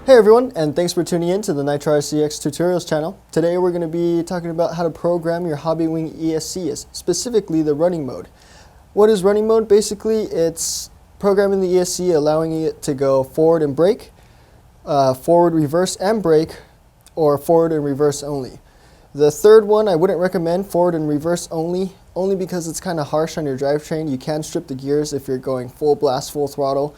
Hey everyone, and thanks for tuning in to the Nitrorcx tutorials channel. Today we're going to be talking about how to program your Hobbywing ESC, specifically the running mode. What is running mode? Basically, it's programming the ESC, allowing it to go forward and brake, forward, reverse, and brake, or forward and reverse only. The third one I wouldn't recommend, forward and reverse only because it's kind of harsh on your drivetrain. You can strip the gears if you're going full blast, full throttle,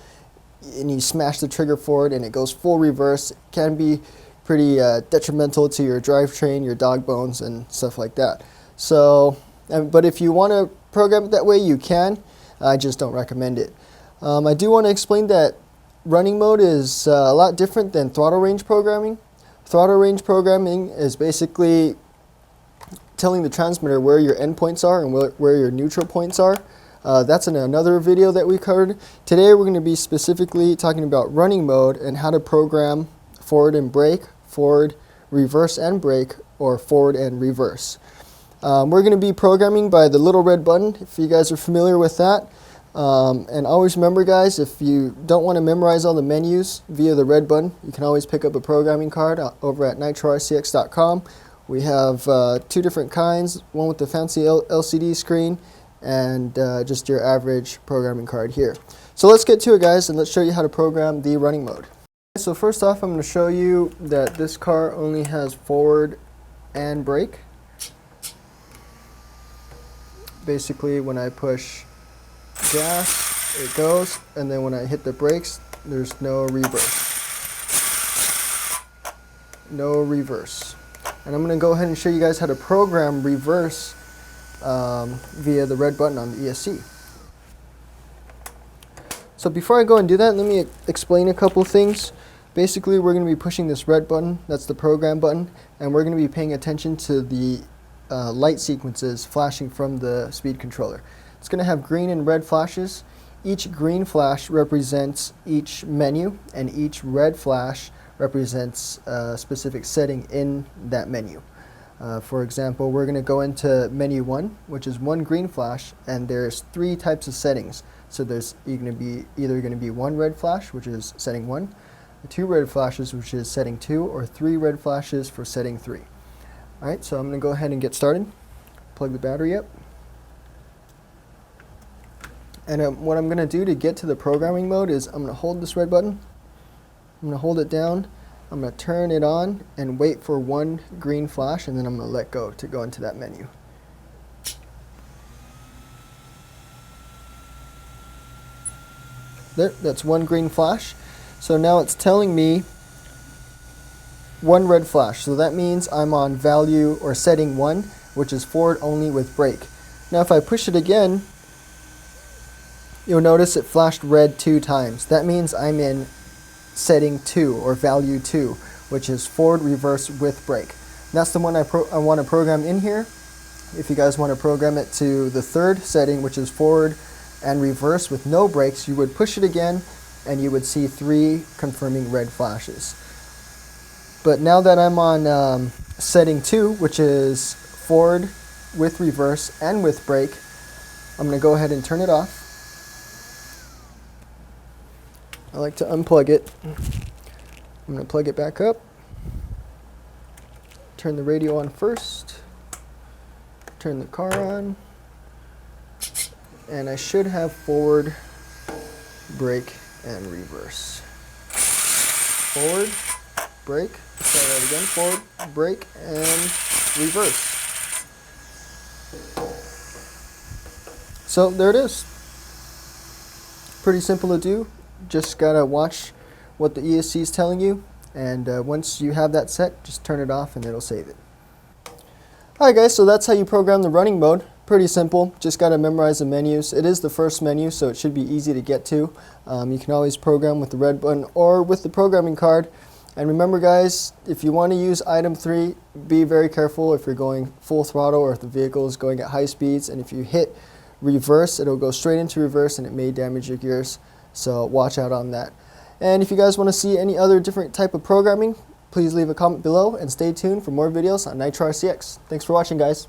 and you smash the trigger forward and it goes full reverse. It can be pretty detrimental to your drivetrain, your dog bones, and stuff like that. So, but if you want to program it that way, you can. I just don't recommend it. I do want to explain that running mode is a lot different than throttle range programming. Throttle range programming is basically telling the transmitter where your endpoints are and where your neutral points are. That's in another video that we covered. Today we're going to be specifically talking about running mode and how to program forward and brake, forward, reverse and brake, or forward and reverse. We're going to be programming by the little red button, if you guys are familiar with that. And always remember, guys, if you don't want to memorize all the menus via the red button, you can always pick up a programming card over at nitrorcx.com. We have two different kinds, one with the fancy LCD screen and just your average programming card here. So let's get to it, guys, and let's show you how to program the running mode. So first off, I'm going to show you that this car only has forward and brake. Basically, when I push gas, it goes, and then when I hit the brakes, there's no reverse. No reverse. And I'm going to go ahead and show you guys how to program reverse via the red button on the ESC. So before I go and do that, let me explain a couple things. Basically, we're going to be pushing this red button, that's the program button, and we're going to be paying attention to the light sequences flashing from the speed controller. It's going to have green and red flashes. Each green flash represents each menu, and each red flash represents a specific setting in that menu. For example, we're going to go into menu 1, which is one green flash, and there's 3 types of settings. So there's either going to be one red flash, which is setting 1, 2 red flashes, which is setting 2, or 3 red flashes for setting 3. Alright, so I'm going to go ahead and get started. Plug the battery up. And what I'm going to do to get to the programming mode is I'm going to hold this red button. I'm going to hold it down. I'm going to turn it on and wait for one green flash, and then I'm going to let go to go into that menu. There, that's one green flash. So now it's telling me one red flash. So that means I'm on value or setting 1, which is forward only with brake. Now if I push it again, you'll notice it flashed red 2 times. That means I'm in setting 2 or value 2, which is forward, reverse with brake. That's the one I want to program in here. If you guys want to program it to the third setting, which is forward and reverse with no brakes, you would push it again and you would see 3 confirming red flashes. But now that I'm on setting 2, which is forward with reverse and with brake, I'm going to go ahead and turn it off. I like to unplug it. I'm going to plug it back up. Turn the radio on first. Turn the car on. And I should have forward, brake, and reverse. Forward, brake. Try that again. Forward, brake, and reverse. So there it is. Pretty simple to do. Just gotta watch what the ESC is telling you, and once you have that set, just turn it off and it'll save it. Alright guys, so that's how you program the running mode. Pretty simple, just gotta memorize the menus. It is the first menu, so it should be easy to get to. You can always program with the red button or with the programming card. And remember guys, if you want to use item 3, be very careful if you're going full throttle or if the vehicle is going at high speeds, and if you hit reverse, it'll go straight into reverse and it may damage your gears. So watch out on that. And if you guys want to see any other different type of programming, please leave a comment below and stay tuned for more videos on Nitrorcx. Thanks for watching, guys.